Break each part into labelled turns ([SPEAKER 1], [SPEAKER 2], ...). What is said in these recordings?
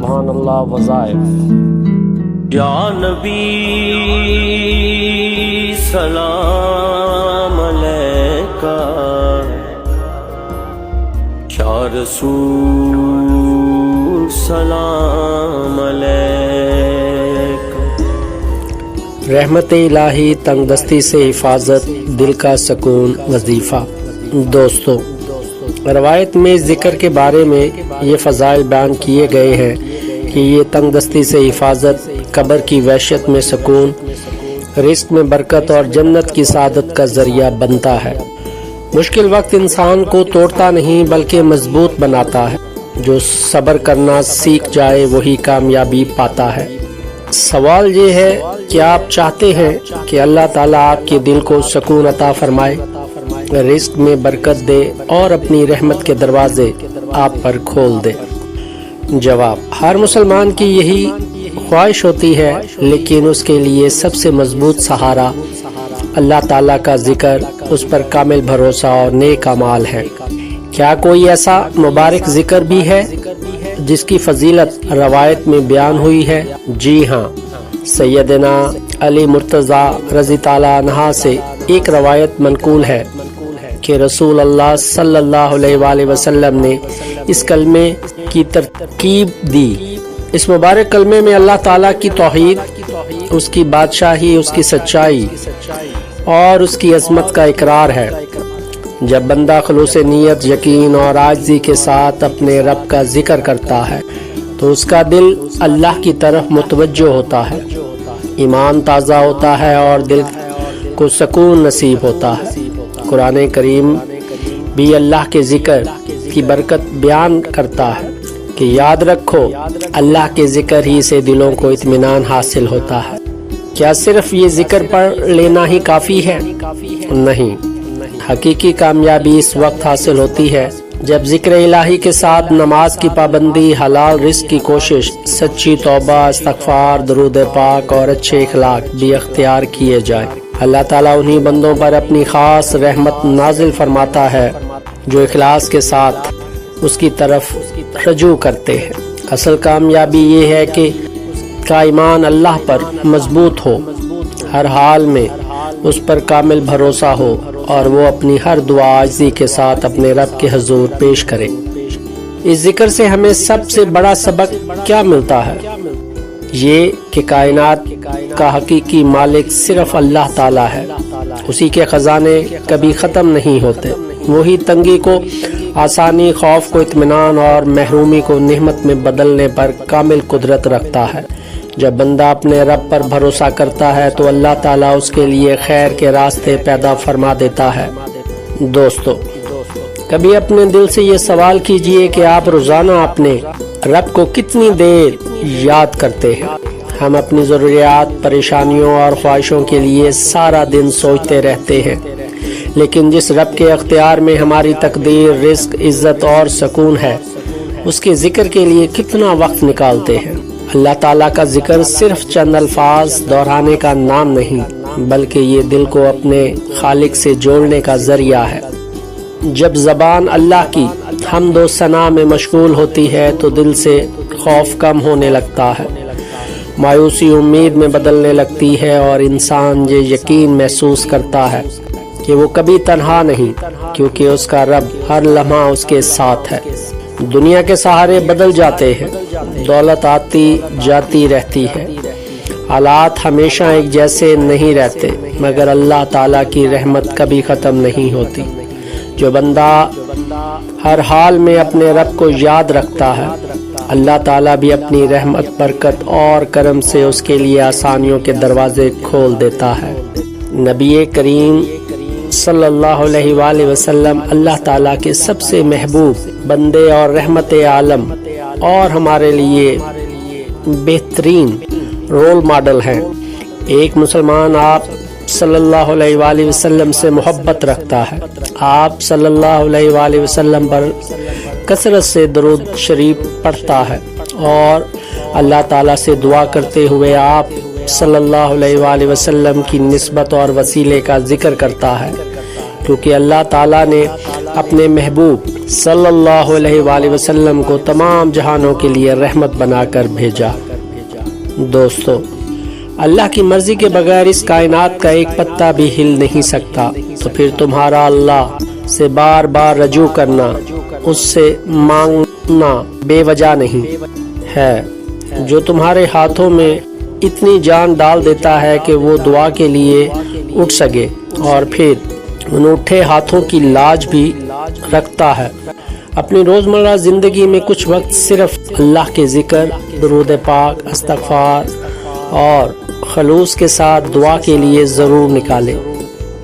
[SPEAKER 1] سبحان اللہ وظائف۔
[SPEAKER 2] یا نبی سلام علیکہ، یا رسول سلام علیکہ۔
[SPEAKER 1] رحمت الہی، تنگ دستی سے حفاظت، دل کا سکون، وظیفہ۔ دوستو، روایت میں ذکر کے بارے میں یہ فضائل بیان کیے گئے ہیں کہ یہ تنگ دستی سے حفاظت، قبر کی وحشت میں سکون، رزق میں برکت اور جنت کی سعادت کا ذریعہ بنتا ہے۔ مشکل وقت انسان کو توڑتا نہیں بلکہ مضبوط بناتا ہے۔ جو صبر کرنا سیکھ جائے وہی کامیابی پاتا ہے۔ سوال یہ ہے کہ آپ چاہتے ہیں کہ اللہ تعالیٰ آپ کے دل کو سکون عطا فرمائے، رزق میں برکت دے اور اپنی رحمت کے دروازے آپ پر کھول دے؟ جواب: ہر مسلمان کی یہی خواہش ہوتی ہے، لیکن اس کے لیے سب سے مضبوط سہارا اللہ تعالیٰ کا ذکر، اس پر کامل بھروسہ اور نیک اعمال ہے۔ کیا کوئی ایسا مبارک ذکر بھی ہے جس کی فضیلت روایت میں بیان ہوئی ہے؟ جی ہاں، سیدنا علی مرتضیٰ رضی تعالیٰ عنہ سے ایک روایت منقول ہے کہ رسول اللہ صلی اللہ علیہ وآلہ وسلم نے اس کلمے کی ترکیب دی۔ اس مبارک کلمے میں اللہ تعالیٰ کی توحید، اس کی بادشاہی، اس کی سچائی اور اس کی عظمت کا اقرار ہے۔ جب بندہ خلوص نیت، یقین اور عاجزی کے ساتھ اپنے رب کا ذکر کرتا ہے تو اس کا دل اللہ کی طرف متوجہ ہوتا ہے، ایمان تازہ ہوتا ہے اور دل کو سکون نصیب ہوتا ہے۔ قرآن کریم بھی اللہ کے ذکر کی برکت بیان کرتا ہے کہ یاد رکھو، اللہ کے ذکر ہی سے دلوں کو اطمینان حاصل ہوتا ہے۔ کیا صرف یہ ذکر پڑھ لینا ہی کافی ہے؟ نہیں، حقیقی کامیابی اس وقت حاصل ہوتی ہے جب ذکر الہی کے ساتھ نماز کی پابندی، حلال رزق کی کوشش، سچی توبہ، استغفار، درود پاک اور اچھے اخلاق بھی اختیار کیے جائیں۔ اللہ تعالیٰ انہی بندوں پر اپنی خاص رحمت نازل فرماتا ہے جو اخلاص کے ساتھ اس کی طرف رجوع کرتے ہیں۔ اصل کامیابی یہ ہے کہ کا ایمان اللہ پر مضبوط ہو، ہر حال میں اس پر کامل بھروسہ ہو اور وہ اپنی ہر دعا عاجزی کے ساتھ اپنے رب کے حضور پیش کرے۔ اس ذکر سے ہمیں سب سے بڑا سبق کیا ملتا ہے؟ یہ کہ کائنات کا حقیقی مالک صرف اللہ تعالیٰ ہے، اسی کے خزانے کبھی ختم نہیں ہوتے۔ وہی تنگی کو آسانی، خوف کو اطمینان اور محرومی کو نعمت میں بدلنے پر کامل قدرت رکھتا ہے۔ جب بندہ اپنے رب پر بھروسہ کرتا ہے تو اللہ تعالیٰ اس کے لیے خیر کے راستے پیدا فرما دیتا ہے۔ دوستو، کبھی اپنے دل سے یہ سوال کیجئے کہ آپ روزانہ اپنے رب کو کتنی دیر یاد کرتے ہیں؟ ہم اپنی ضروریات، پریشانیوں اور خواہشوں کے لیے سارا دن سوچتے رہتے ہیں، لیکن جس رب کے اختیار میں ہماری تقدیر، رزق، عزت اور سکون ہے، اس کے ذکر کے لیے کتنا وقت نکالتے ہیں؟ اللہ تعالیٰ کا ذکر صرف چند الفاظ دہرانے کا نام نہیں، بلکہ یہ دل کو اپنے خالق سے جوڑنے کا ذریعہ ہے۔ جب زبان اللہ کی حمد و ثنا میں مشغول ہوتی ہے تو دل سے خوف کم ہونے لگتا ہے، مایوسی امید میں بدلنے لگتی ہے اور انسان یہ یقین محسوس کرتا ہے کہ وہ کبھی تنہا نہیں، کیونکہ اس کا رب ہر لمحہ اس کے ساتھ ہے۔ دنیا کے سہارے بدل جاتے ہیں، دولت آتی جاتی رہتی ہے، حالات ہمیشہ ایک جیسے نہیں رہتے، مگر اللہ تعالیٰ کی رحمت کبھی ختم نہیں ہوتی۔ جو بندہ ہر حال میں اپنے رب کو یاد رکھتا ہے، اللہ تعالیٰ بھی اپنی رحمت، برکت اور کرم سے اس کے لیے آسانیوں کے دروازے کھول دیتا ہے۔ نبی کریم صلی اللہ علیہ وآلہ وسلم اللہ تعالیٰ کے سب سے محبوب بندے اور رحمت عالم اور ہمارے لیے بہترین رول ماڈل ہیں۔ ایک مسلمان آپ صلی اللہ علیہ وآلہ وسلم سے محبت رکھتا ہے، آپ صلی اللہ علیہ وآلہ وسلم پر کثرت سے درود شریف پڑھتا ہے اور اللہ تعالیٰ سے دعا کرتے ہوئے آپ صلی اللہ علیہ وآلہ وسلم کی نسبت اور وسیلے کا ذکر کرتا ہے، کیونکہ اللہ تعالیٰ نے اپنے محبوب صلی اللہ علیہ وآلہ وسلم کو تمام جہانوں کے لیے رحمت بنا کر بھیجا۔ دوستو، اللہ کی مرضی کے بغیر اس کائنات کا ایک پتا بھی ہل نہیں سکتا، تو پھر تمہارا اللہ سے بار بار رجوع کرنا، اس سے مانگنا بے وجہ نہیں ہے، جو تمہارے ہاتھوں میں اتنی جان ڈال دیتا ہے کہ وہ دعا کے لیے اٹھ سکے، اور پھر انوٹھے ہاتھوں کی لاج بھی رکھتا ہے۔ اپنی روزمرہ زندگی میں کچھ وقت صرف اللہ کے ذکر، درود پاک، استغفار اور خلوص کے ساتھ دعا کے لیے ضرور نکالے۔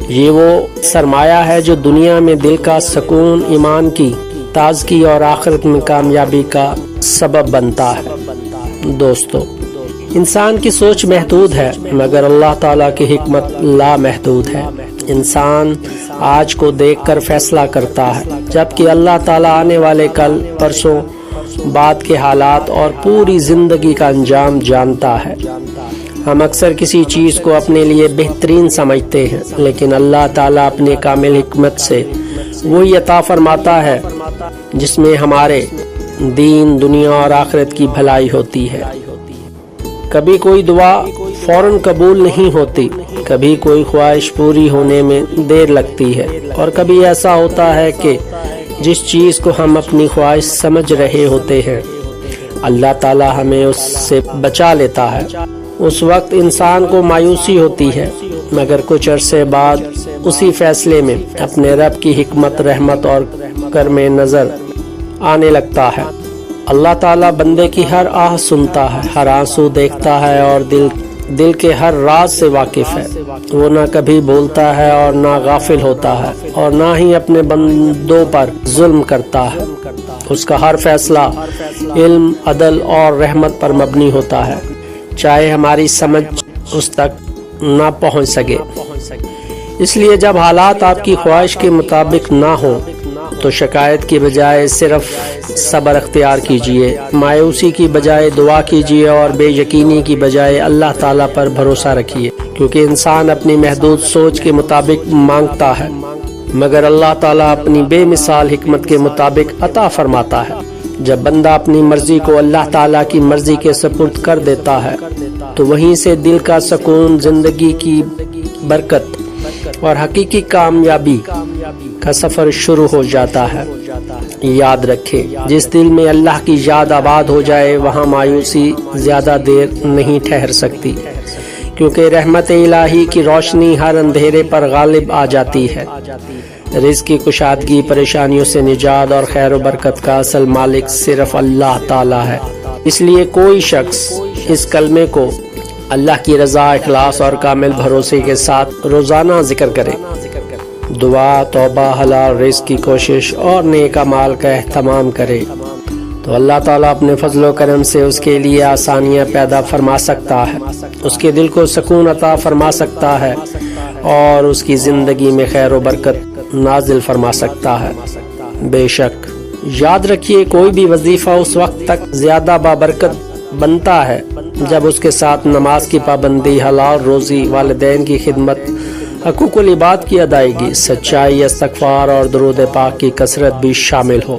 [SPEAKER 1] یہ وہ سرمایہ ہے جو دنیا میں دل کا سکون، ایمان کی تازگی اور آخرت میں کامیابی کا سبب بنتا ہے۔ دوستو، انسان کی سوچ محدود ہے، مگر اللہ تعالیٰ کی حکمت لامحدود ہے۔ انسان آج کو دیکھ کر فیصلہ کرتا ہے، جبکہ اللہ تعالیٰ آنے والے کل، پرسوں بعد کے حالات اور پوری زندگی کا انجام جانتا ہے۔ ہم اکثر کسی چیز کو اپنے لیے بہترین سمجھتے ہیں، لیکن اللہ تعالیٰ اپنے کامل حکمت سے وہی عطا فرماتا ہے جس میں ہمارے دین، دنیا اور آخرت کی بھلائی ہوتی ہے۔ کبھی کوئی دعا فوراً قبول نہیں ہوتی، کبھی کوئی خواہش پوری ہونے میں دیر لگتی ہے، اور کبھی ایسا ہوتا ہے کہ جس چیز کو ہم اپنی خواہش سمجھ رہے ہوتے ہیں، اللہ تعالیٰ ہمیں اس سے بچا لیتا ہے۔ اس وقت انسان کو مایوسی ہوتی ہے، مگر کچھ عرصے بعد اسی فیصلے میں اپنے رب کی حکمت، رحمت اور کرم نظر آنے لگتا ہے۔ اللہ تعالیٰ بندے کی ہر آہ سنتا ہے، ہر آنسو دیکھتا ہے، اور دل کے ہر راز سے واقف ہے۔ وہ نہ کبھی بولتا ہے اور نہ غافل ہوتا ہے، اور نہ ہی اپنے بندوں پر ظلم کرتا ہے۔ اس کا ہر فیصلہ علم، عدل اور رحمت پر مبنی ہوتا ہے، چاہے ہماری سمجھ اس تک نہ پہنچ سکے۔ اس لیے جب حالات آپ کی خواہش کے مطابق نہ ہوں تو شکایت کی بجائے صرف صبر اختیار کیجیے، مایوسی کی بجائے دعا کیجیے، اور بے یقینی کی بجائے اللہ تعالیٰ پر بھروسہ رکھیے، کیونکہ انسان اپنی محدود سوچ کے مطابق مانگتا ہے، مگر اللہ تعالیٰ اپنی بے مثال حکمت کے مطابق عطا فرماتا ہے۔ جب بندہ اپنی مرضی کو اللہ تعالیٰ کی مرضی کے سپرد کر دیتا ہے تو وہیں سے دل کا سکون، زندگی کی برکت اور حقیقی کامیابی کا سفر شروع ہو جاتا ہے۔ یاد رکھے، جس دل میں اللہ کی یاد آباد ہو جائے وہاں مایوسی زیادہ دیر نہیں ٹھہر سکتی، کیونکہ رحمت الہی کی روشنی ہر اندھیرے پر غالب آ جاتی ہے۔ رزق کی کشادگی، پریشانیوں سے نجات اور خیر و برکت کا اصل مالک صرف اللہ تعالیٰ ہے۔ اس لیے کوئی شخص اس کلمے کو اللہ کی رضا، اخلاص اور کامل بھروسے کے ساتھ روزانہ ذکر کرے۔ دعا، توبہ، حلال رزق کی کوشش اور نیک اعمال کا اہتمام کرے تو اللہ تعالیٰ اپنے فضل و کرم سے اس کے لیے آسانیاں پیدا فرما سکتا ہے، اس کے دل کو سکون عطا فرما سکتا ہے، اور اس کی زندگی میں خیر و برکت نازل فرما سکتا ہے۔ بے شک یاد رکھیے، کوئی بھی وظیفہ اس وقت تک زیادہ بابرکت بنتا ہے جب اس کے ساتھ نماز کی پابندی، حلال روزی، والدین کی خدمت، حقوق العباد کی ادائیگی، سچائی، استغفار اور درود پاک کی کثرت بھی شامل ہو۔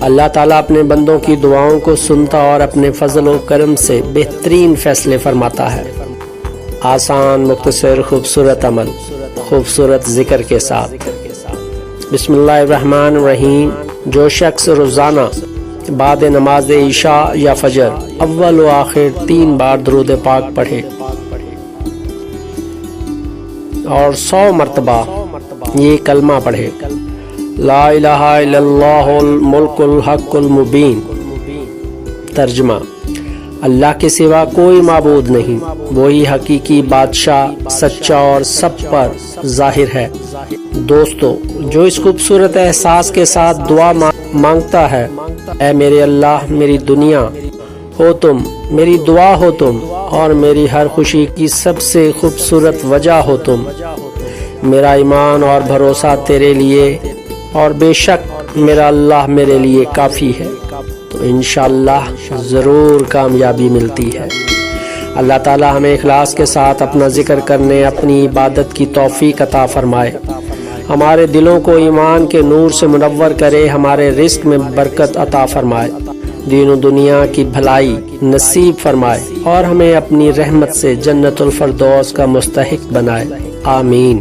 [SPEAKER 1] اللہ تعالیٰ اپنے بندوں کی دعاؤں کو سنتا اور اپنے فضل و کرم سے بہترین فیصلے فرماتا ہے۔ آسان، مختصر، خوبصورت عمل، خوبصورت ذکر کے ساتھ۔ بسم اللہ الرحمن الرحیم۔ جو شخص روزانہ بعد نماز عشاء یا فجر اول و آخر 3 بار درود پاک پڑھے اور 100 مرتبہ یہ کلمہ پڑھے، لا الہ الا اللہ الملک الحق المبین۔ ترجمہ: اللہ کے سوا کوئی معبود نہیں، وہی حقیقی بادشاہ، سچا اور سب پر ظاہر ہے۔ دوستو، جو اس خوبصورت احساس کے ساتھ دعا مانگتا ہے، اے میرے اللہ، میری دنیا ہو تم، میری دعا ہو تم، اور میری ہر خوشی کی سب سے خوبصورت وجہ ہو تم، میرا ایمان اور بھروسہ تیرے لیے، اور بے شک میرا اللہ میرے لیے کافی ہے، تو انشاءاللہ ضرور کامیابی ملتی ہے۔ اللہ تعالی ہمیں اخلاص کے ساتھ اپنا ذکر کرنے، اپنی عبادت کی توفیق عطا فرمائے۔ ہمارے دلوں کو ایمان کے نور سے منور کرے، ہمارے رزق میں برکت عطا فرمائے، دین و دنیا کی بھلائی نصیب فرمائے اور ہمیں اپنی رحمت سے جنت الفردوس کا مستحق بنائے، آمین۔